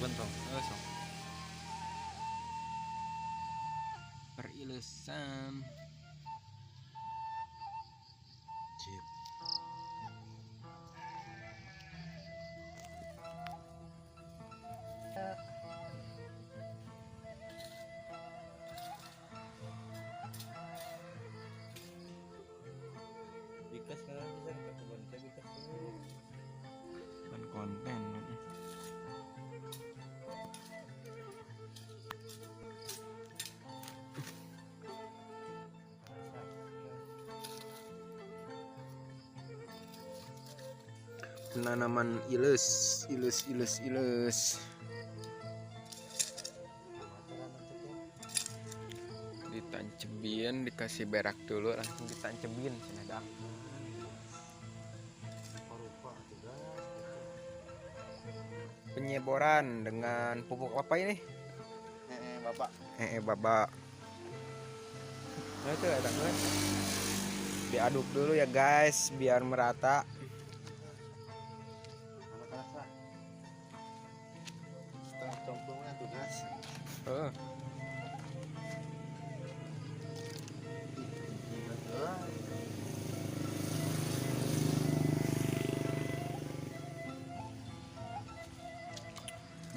Bentuk, langsung perilusan. Cip. Bika sekarang bisa ke kebun teh Bika tuh. Kan konten. Penanaman ilus. Ditancemin, dikasih berak dulu, langsung ditancemin senada. Penyeboran dengan pupuk apa ini? Bapak. Bapak. Nah itu ada kan? Diaduk dulu ya guys, biar merata. Anak-anak setengah cemplungnya tuh guys.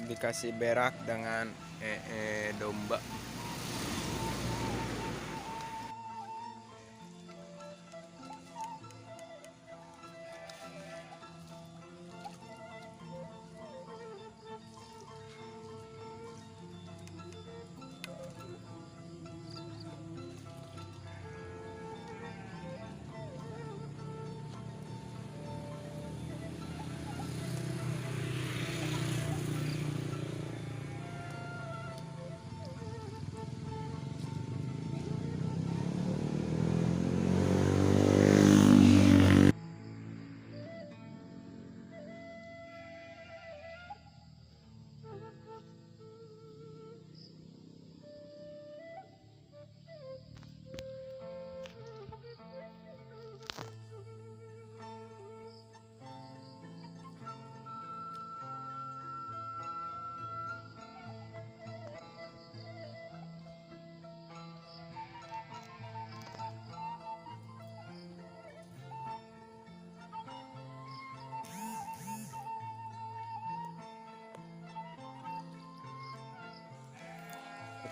Dikasih berak dengan domba.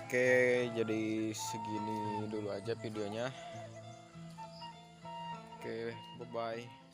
Oke, jadi segini dulu aja videonya. Oke, bye bye.